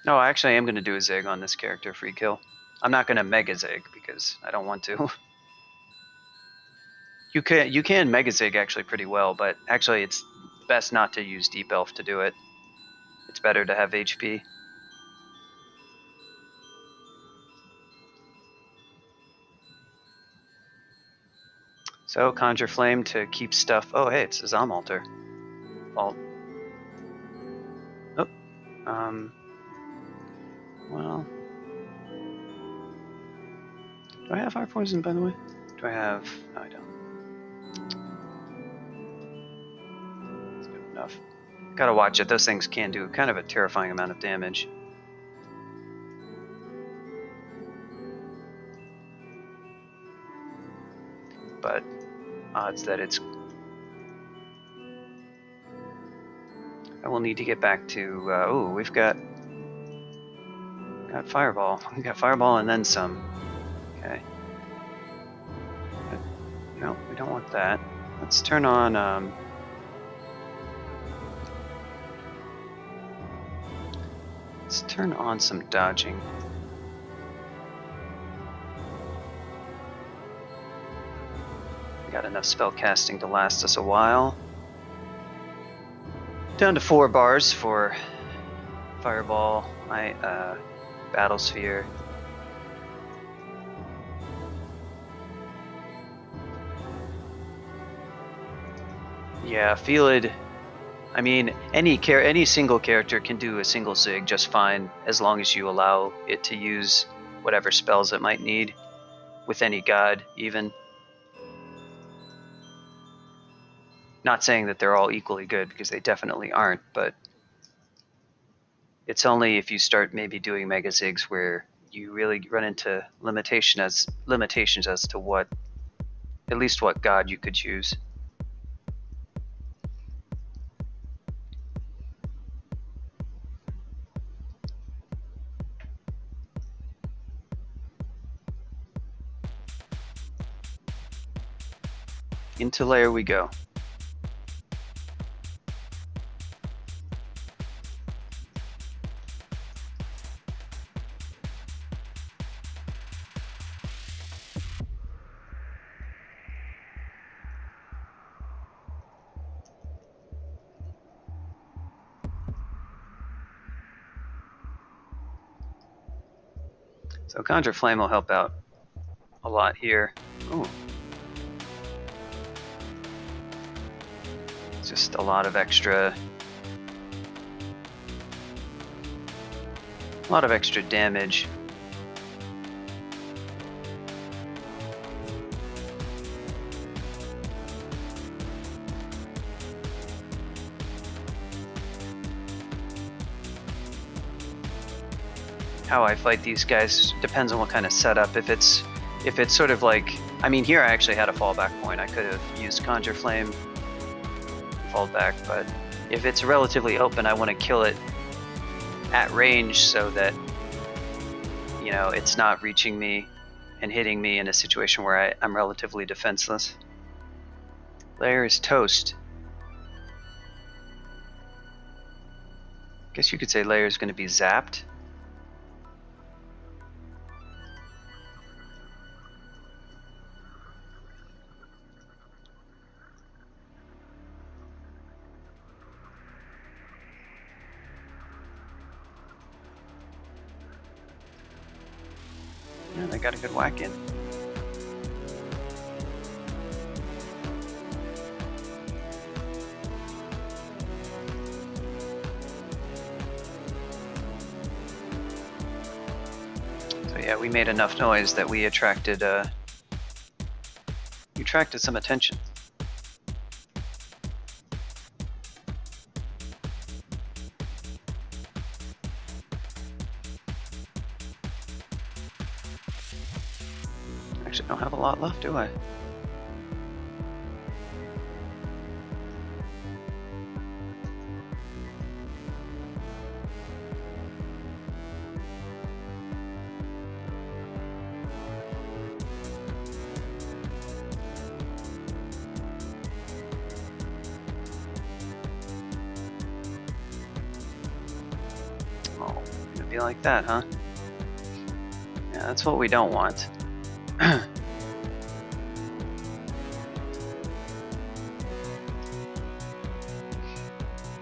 No, actually, I am going to do a zig on this character, free kill. I'm not going to mega zig because I don't want to. You can mega zig actually pretty well, but actually it's best not to use deep elf to do it. It's better to have HP. So conjure flame to keep stuff. Oh hey, it's a Zom altar. Vault. Oh. Well. Do I have fire poison, by the way? Do I have... No, I don't. That's good enough. Gotta watch it. Those things can do kind of a terrifying amount of damage. But odds that it's... I will need to get back to... oh, we've got Fireball. We've got Fireball and then some. Okay. But, no, we don't want that. Let's turn on... let's turn on some dodging. We got enough spell casting to last us a while. Down to 4 bars for Fireball, Battle Sphere. Yeah, Felid. I mean, any single character can do a single zig just fine as long as you allow it to use whatever spells it might need with any god, even. Not saying that they're all equally good, because they definitely aren't, but it's only if you start maybe doing mega zigs where you really run into limitations as to at least what god you could choose. Into lair we go. So Conjure Flame will help out a lot here. Ooh. Just a lot of extra damage. How I fight these guys depends on what kind of setup. If it's sort of like, I mean, here I actually had a fallback point. I could have used Conjure Flame, fall back, but if it's relatively open, I want to kill it at range so that, you know, it's not reaching me and hitting me in a situation where I'm relatively defenseless. Lair is toast. Guess you could say Lair is going to be zapped. Yeah, they got a good whack in. So yeah, we made enough noise that we attracted some attention. Actually, don't have a lot left, do I? Would be like that, huh? Yeah, that's what we don't want.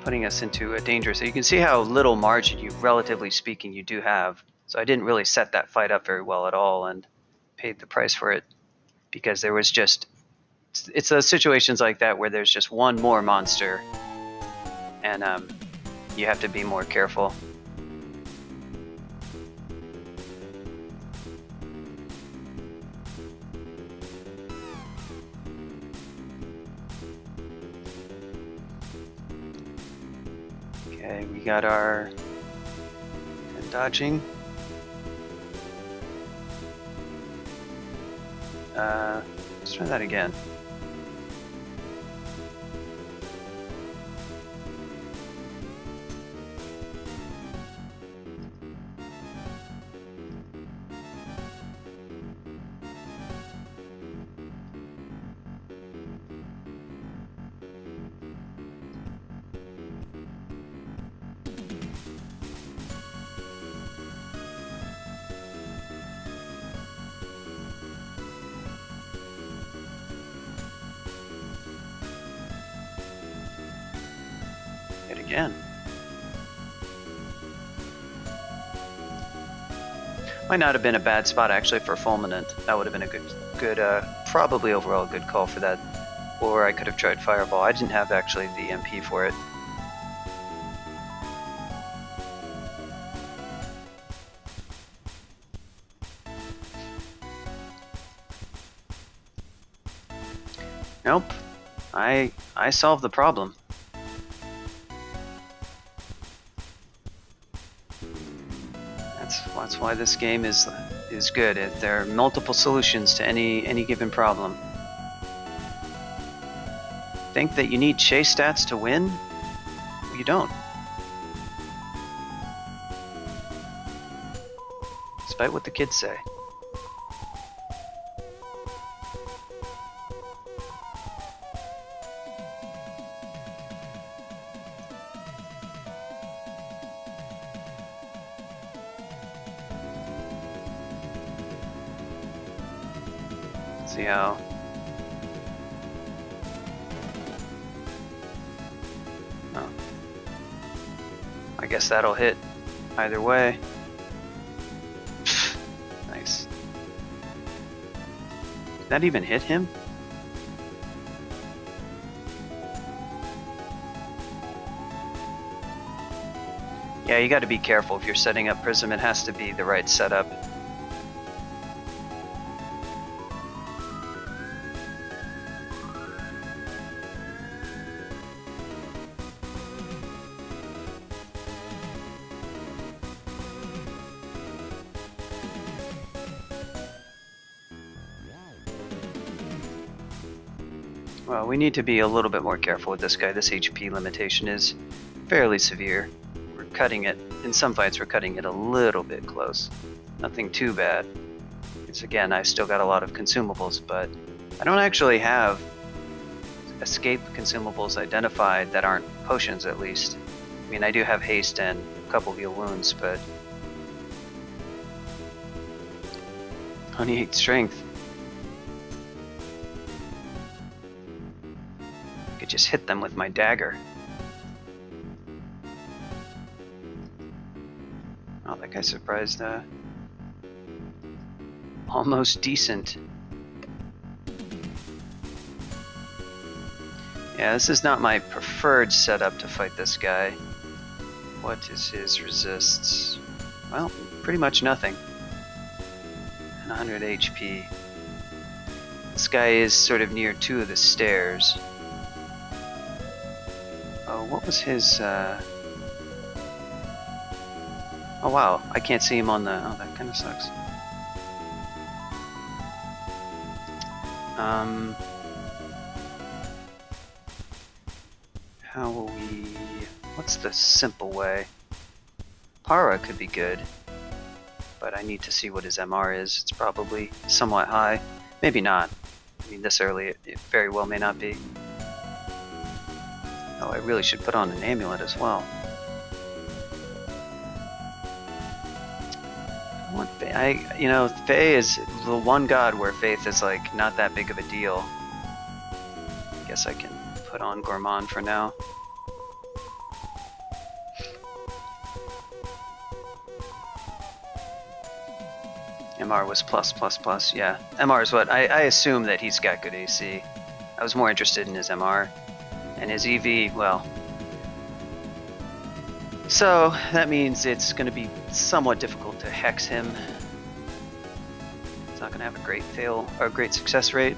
Putting us into a danger. So you can see how little margin you, relatively speaking, you do have. So I didn't really set that fight up very well at all and paid the price for it because there was just, it's those situations like that where there's just one more monster and you have to be more careful. Okay, we got our dodging. Let's try that again. Hit again. Might not have been a bad spot actually for Fulminant. That would have been a good, probably overall good call for that. Or I could have tried Fireball. I didn't have actually the MP for it. Nope. I solved the problem. That's why this game is good. There are multiple solutions to any given problem. Think that you need chase stats to win? You don't. Despite what the kids say. See how. Oh. I guess that'll hit either way. Nice. Did that even hit him? Yeah, you got to be careful if you're setting up Prism. It has to be the right setup. Well, we need to be a little bit more careful with this guy. This HP limitation is fairly severe. We're cutting it, in some fights we're cutting it a little bit close. Nothing too bad. Because again, I still got a lot of consumables, but I don't actually have escape consumables identified that aren't potions at least. I mean, I do have haste and a couple of heal wounds, but 28 strength. I could just hit them with my dagger. Oh, that guy's surprised. Almost decent. Yeah, this is not my preferred setup to fight this guy. What is his resists? Well, pretty much nothing. And 100 HP. This guy is sort of near two of the stairs. Oh, what was his, Oh wow, I can't see him on the... Oh, that kind of sucks. How will we... What's the simple way? Para could be good, but I need to see what his MR is. It's probably somewhat high. Maybe not. I mean, this early, it very well may not be. Oh, I really should put on an amulet as well. want you know, Veh is the one god where faith is like not that big of a deal. Guess I can put on Gourmand for now. MR was plus. Yeah, MR is what I assume that he's got good AC. I was more interested in his MR and his EV. Well, so that means it's going to be somewhat difficult to hex him. It's not going to have a great fail or a great success rate.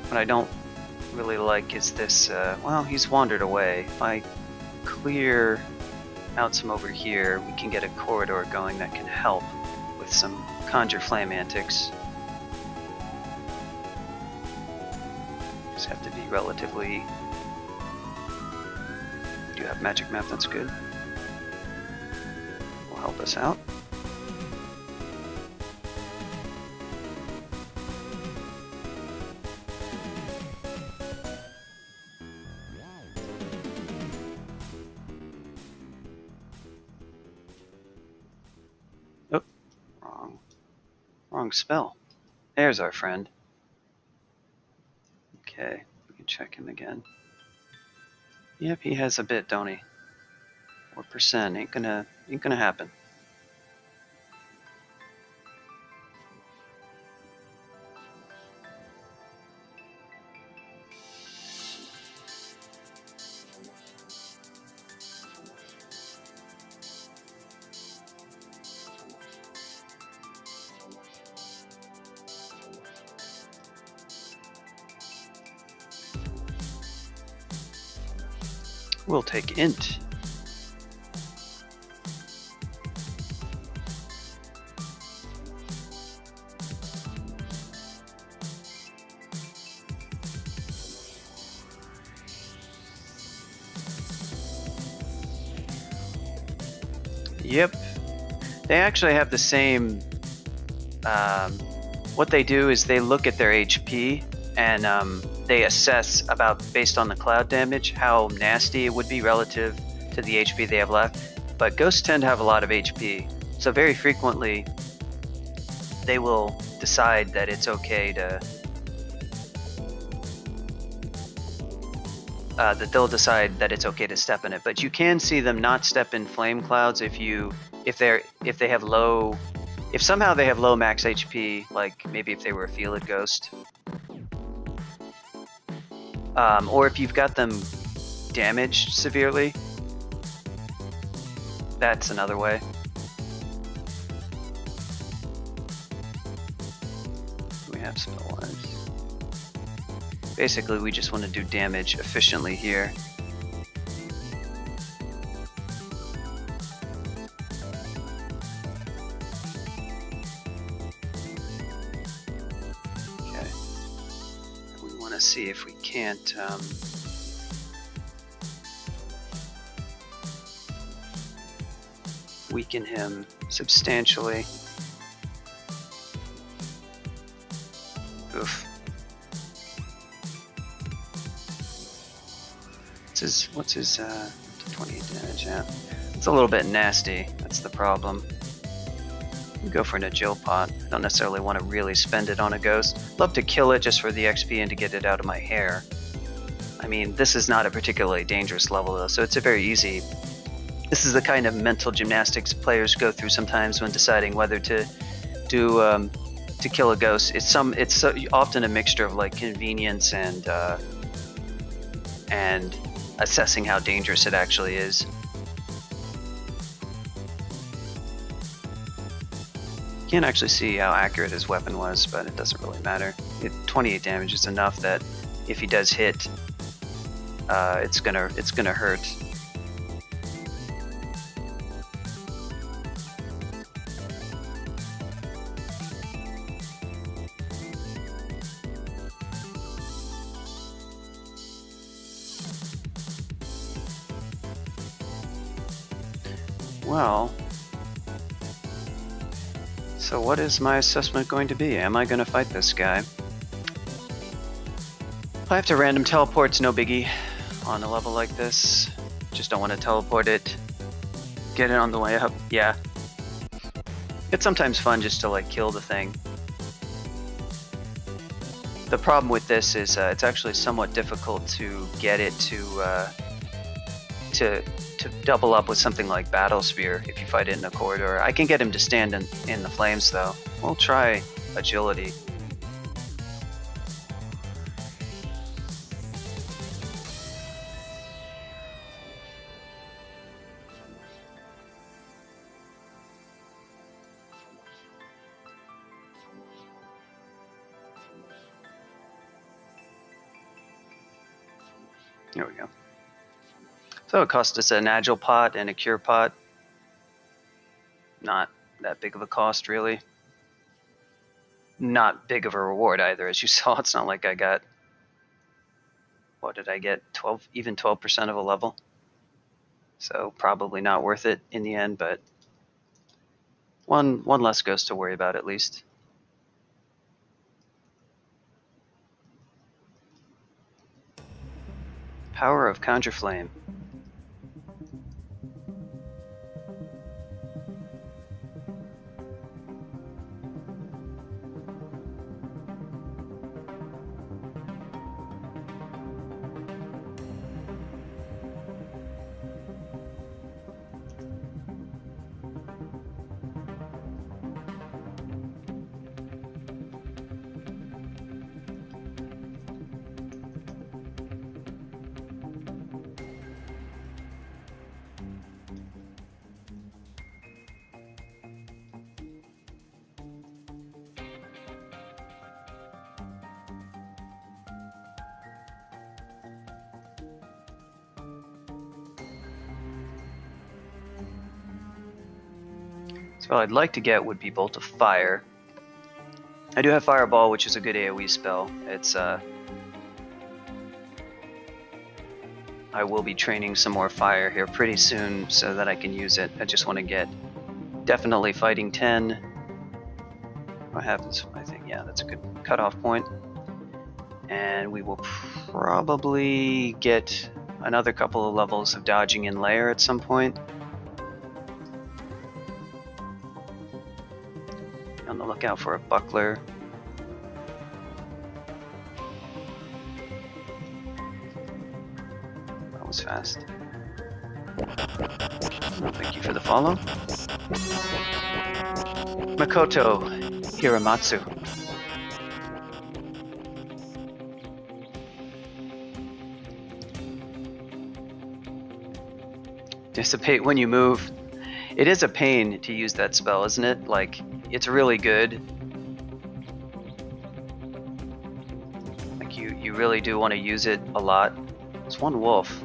What I don't really like is this. Well, he's wandered away. If I clear out some over here, we can get a corridor going that can help with some Conjure Flame antics. Just have to be relatively... Do you have Magic Map? That's good. Will help us out. Wrong spell. There's our friend. Okay, we can check him again. Yep, he has a bit, don't he? 4% ain't gonna happen. We'll take int. Yep. They actually have the same... what they do is they look at their HP and they assess based on the cloud damage how nasty it would be relative to the HP they have left. But ghosts tend to have a lot of HP, so very frequently they will decide that it's okay to step in it. But you can see them not step in flame clouds if somehow they have low max HP, like maybe if they were a Felid ghost. Or if you've got them damaged severely, that's another way. We have spell-wise. Basically, we just want to do damage efficiently here. Okay. We want to see if we can't weaken him substantially. Oof. What's his 28 damage? Yeah, it's a little bit nasty. That's the problem. We go for an Agile pot. I don't necessarily want to really spend it on a ghost. Love to kill it just for the XP and to get it out of my hair. I mean, this is not a particularly dangerous level though, so it's a very easy. This is the kind of mental gymnastics players go through sometimes when deciding whether to do to kill a ghost. It's often a mixture of like convenience and assessing how dangerous it actually is. You can't actually see how accurate his weapon was, but it doesn't really matter. 28 damage is enough that if he does hit, it's gonna hurt. Well, so what is my assessment going to be? Am I going to fight this guy? If I have to random teleport, it's no biggie on a level like this. Just don't want to teleport it Get it on the way up. Yeah. It's sometimes fun just to like kill the thing. The problem with this is it's actually somewhat difficult to get it to double up with something like Battle Spear if you fight it in a corridor. I can get him to stand in the flames though. We'll try agility. There we go. So it cost us an agile pot and a cure pot. Not that big of a cost, really. Not big of a reward either, as you saw. It's not like I got, what did I get? 12, even 12% of a level. So probably not worth it in the end, but one less ghost to worry about at least. Power of Conjure Flame. So what I'd like to get would be Bolt of Fire. I do have Fireball, which is a good AoE spell. It's I will be training some more fire here pretty soon so that I can use it. I just want to get definitely fighting 10. What happens? I think, yeah, that's a good cutoff point. And we will probably get another couple of levels of dodging in layer at some point. On the lookout for a buckler. That was fast. Thank you for the follow. Makoto Hiramatsu. Dissipate when you move. It is a pain to use that spell, isn't it? Like, it's really good. Like, you really do want to use it a lot. It's one wolf.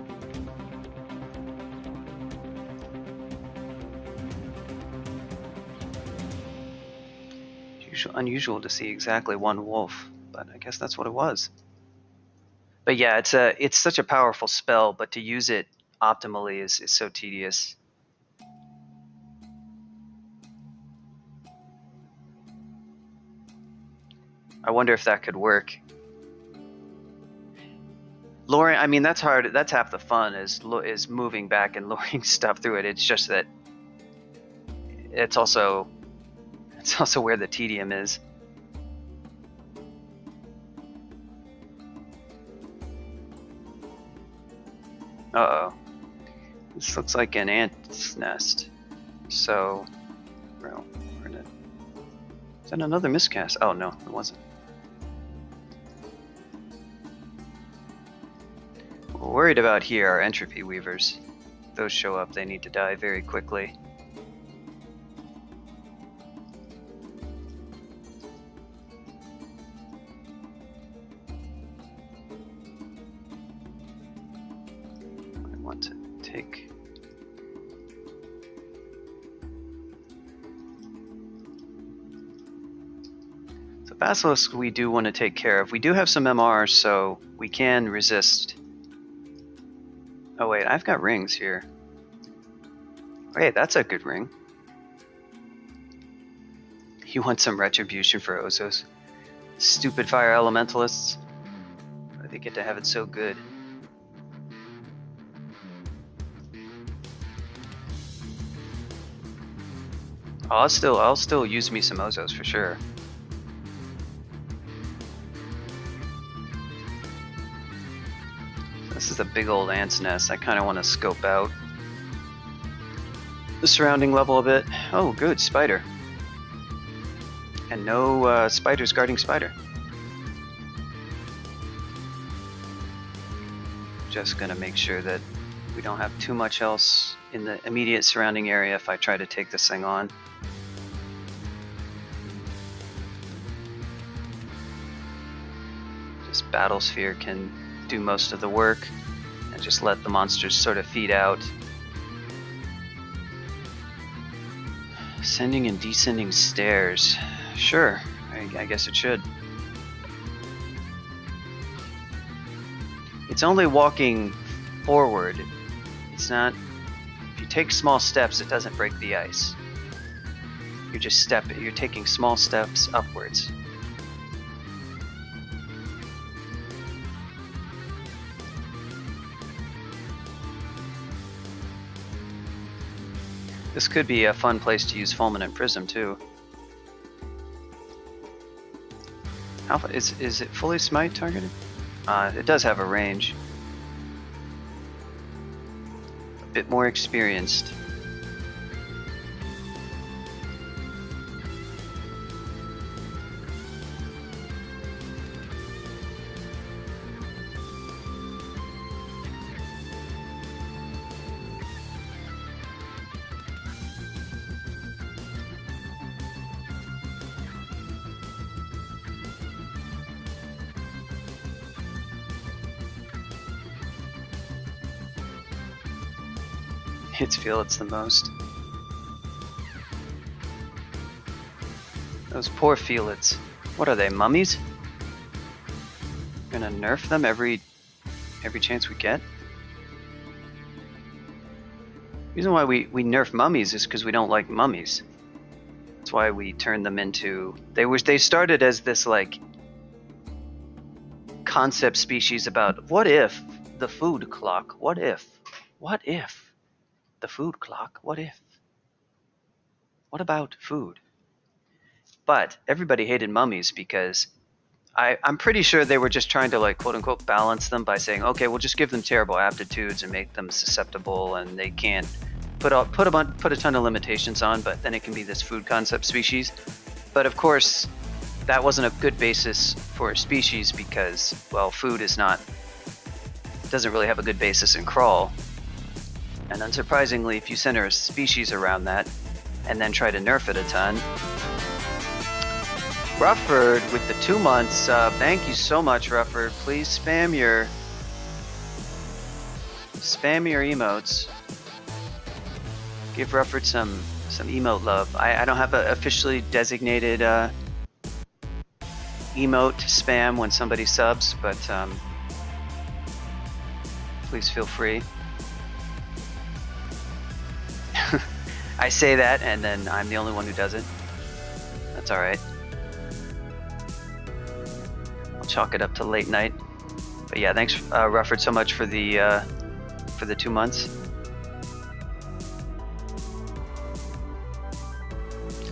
It's unusual to see exactly one wolf, but I guess that's what it was. But yeah, it's such a powerful spell, but to use it optimally is so tedious. I wonder if that could work. Luring, I mean, that's hard. That's half the fun is moving back and luring stuff through it. It's just that it's also where the tedium is. Uh-oh. This looks like an ant's nest. So, well, where did... Is that another miscast? Oh no, it wasn't. What we're worried about here are entropy weavers. If those show up, they need to die very quickly. I want to take... So Basilisk we do want to take care of. We do have some MR, so we can resist. Oh wait, I've got rings here. Wait, that's a good ring. You want some retribution for Ozos? Stupid fire elementalists. They get to have it so good. I'll still use me some Ozos for sure. This is a big old ant's nest. I kind of want to scope out the surrounding level a bit. Oh, good, spider. And no spiders guarding spider. Just gonna make sure that we don't have too much else in the immediate surrounding area if I try to take this thing on. Just Battlesphere can do most of the work and just let the monsters sort of feed out. Ascending and descending stairs. Sure, I guess it should. It's only walking forward. It's not. If you take small steps, it doesn't break the ice. You're taking small steps upwards. This could be a fun place to use Fulminant Prism too. Alpha, is it fully smite targeted? It does have a range. A bit more experienced. It's the most. Those poor Felix. What are they, mummies? Gonna nerf them every chance we get? The reason why we nerf mummies is because we don't like mummies. That's why we turn them into... They started as this like concept species about what if the food clock? What if the food clock? What if? What about food? But everybody hated mummies because I'm pretty sure they were just trying to like quote unquote balance them by saying, okay, we'll just give them terrible aptitudes and make them susceptible, and they can't put a ton of limitations on, but then it can be this food concept species. But of course, that wasn't a good basis for a species because, well, food doesn't really have a good basis in crawl. And unsurprisingly, if you center a species around that and then try to nerf it a ton. Rufford with the 2 months. Thank you so much, Rufford. Please spam your emotes. Give Rufford some emote love. I don't have an officially designated emote to spam when somebody subs, but please feel free. I say that, and then I'm the only one who does it. That's all right. I'll chalk it up to late night. But yeah, thanks, Rufford, so much for the 2 months.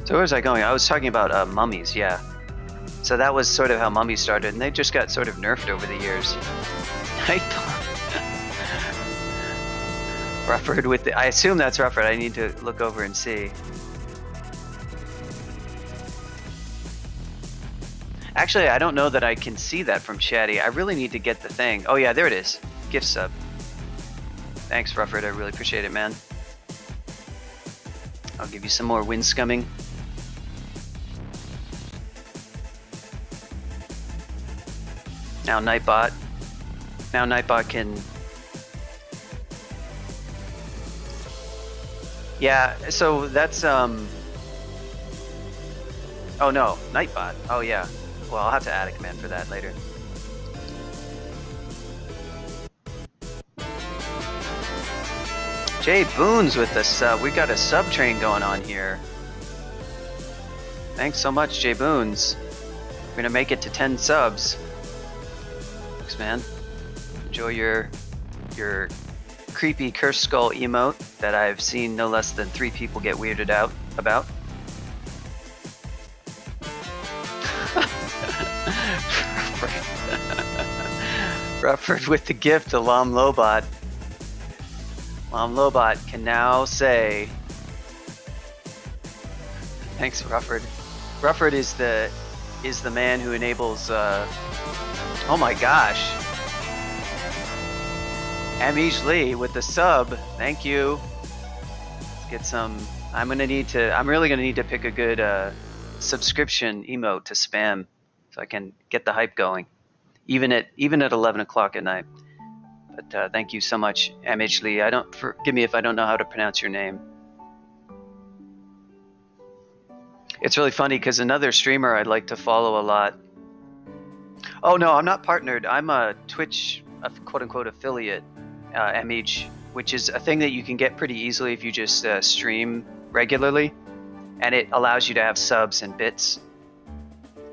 So where was I going? I was talking about mummies, yeah. So that was sort of how mummies started, and they just got sort of nerfed over the years. Rufford with I assume that's Rufford. I need to look over and see. Actually, I don't know that I can see that from Chatty. I really need to get the thing. Oh yeah, there it is. Gift sub. Thanks, Rufford. I really appreciate it, man. I'll give you some more wind scumming. Now Nightbot can... Yeah, so that's, oh no, Nightbot. Oh yeah. Well, I'll have to add a command for that later. Jay Boone's with us. We got a sub train going on here. Thanks so much, Jay Boone's. We're gonna make it to 10 subs. Thanks, man. Enjoy your creepy curse skull emote that I've seen no less than 3 people get weirded out about. Rufford with the gift to Lam Lobot. Lam Lobot can now say, thanks, Rufford. Rufford is the man who enables. Oh my gosh. Amish Lee with the sub. Thank you. Let's get some. I'm really gonna need to pick a good subscription emote to spam, so I can get the hype going, even at 11 o'clock at night. But thank you so much, Amish Lee. Forgive me if I don't know how to pronounce your name. It's really funny because another streamer I'd like to follow a lot. Oh no, I'm not partnered. I'm a Twitch, quote-unquote affiliate, MH, which is a thing that you can get pretty easily if you just stream regularly, and it allows you to have subs and bits,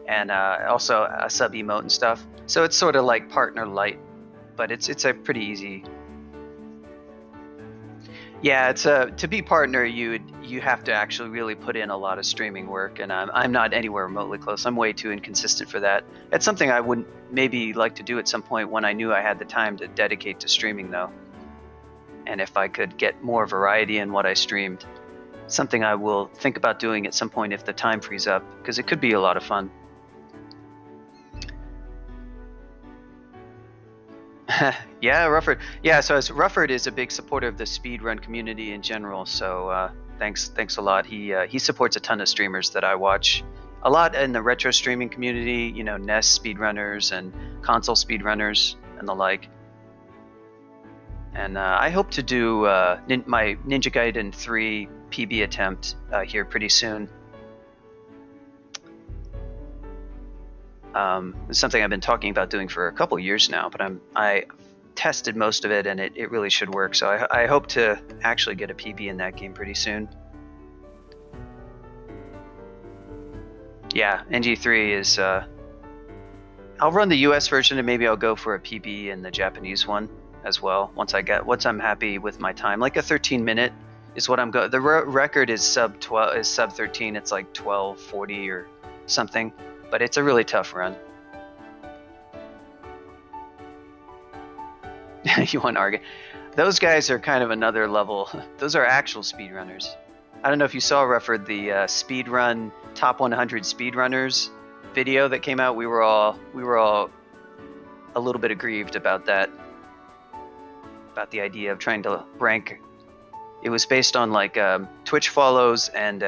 and also a sub emote and stuff. So it's sort of like partner light, but it's a pretty easy. Yeah, it's to be partner, you have to actually really put in a lot of streaming work, and I'm not anywhere remotely close. I'm way too inconsistent for that. It's something I would maybe like to do at some point when I knew I had the time to dedicate to streaming, though. And if I could get more variety in what I streamed, something I will think about doing at some point if the time frees up, because it could be a lot of fun. Yeah, Rufford. Yeah, so Rufford is a big supporter of the speedrun community in general. So thanks a lot. He supports a ton of streamers that I watch a lot in the retro streaming community. You know, NES speedrunners and console speedrunners and the like. And I hope to do my Ninja Gaiden 3 PB attempt here pretty soon. It's something I've been talking about doing for a couple years now, but I tested most of it, and it really should work. So I hope to actually get a PB in that game pretty soon. Yeah, NG3 is. I'll run the US version, and maybe I'll go for a PB in the Japanese one as well. Once I'm happy with my time, like a 13-minute is what I'm going. The record is sub 13. It's like 12:40 or something. But it's a really tough run. You want Argon? Those guys are kind of another level. Those are actual speedrunners. I don't know if you saw, Rufford, the speedrun top 100 speedrunners video that came out. We were all a little bit aggrieved about that. About the idea of trying to rank. It was based on like Twitch follows and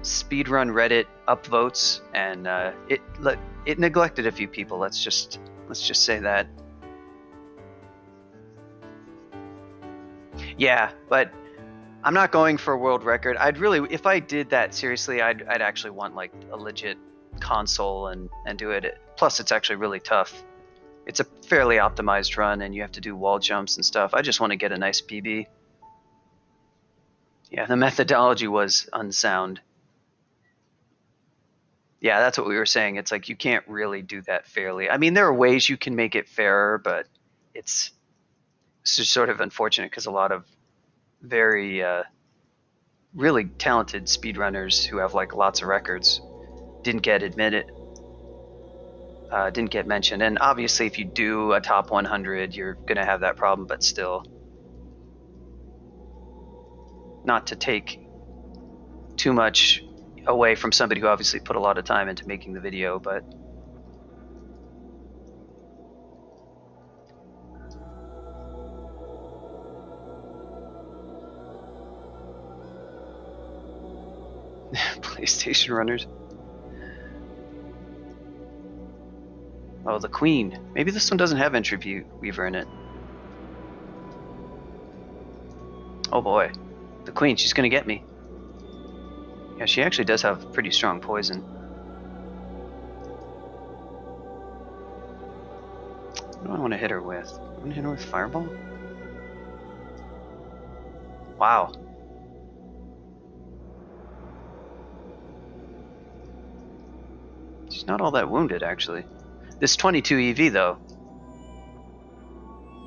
speedrun Reddit upvotes, and it neglected a few people. Let's just say that. Yeah, but I'm not going for a world record. If I did that seriously, I'd actually want like a legit console and do it. Plus, it's actually really tough. It's a fairly optimized run, and you have to do wall jumps and stuff. I just want to get a nice PB. Yeah, the methodology was unsound. Yeah, that's what we were saying. It's like you can't really do that fairly. I mean, there are ways you can make it fairer, but it's just sort of unfortunate because a lot of very really talented speedrunners who have like lots of records didn't get admitted, didn't get mentioned. And obviously, if you do a top 100, you're going to have that problem, but still. Not to take too much away from somebody who obviously put a lot of time into making the video, but PlayStation runners. Oh, the Queen. Maybe this one doesn't have Entry Weaver in it. Oh boy. The Queen, she's gonna get me. Yeah, she actually does have pretty strong poison. What do I want to hit her with? I want to hit her with Fireball? Wow. She's not all that wounded, actually. This 22 EV, though.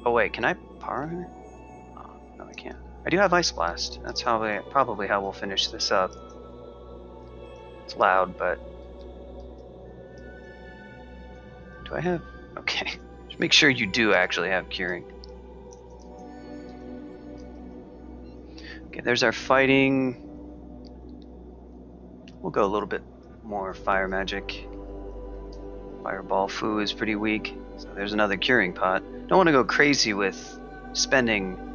Oh wait, can I power her? Oh, no, I can't. I do have Ice Blast. That's probably how we'll finish this up. It's loud, but... Do I have... Okay. Just make sure you do actually have curing. Okay, there's our fighting. We'll go a little bit more fire magic. Fireball Fu is pretty weak, so there's another curing pot. Don't want to go crazy with spending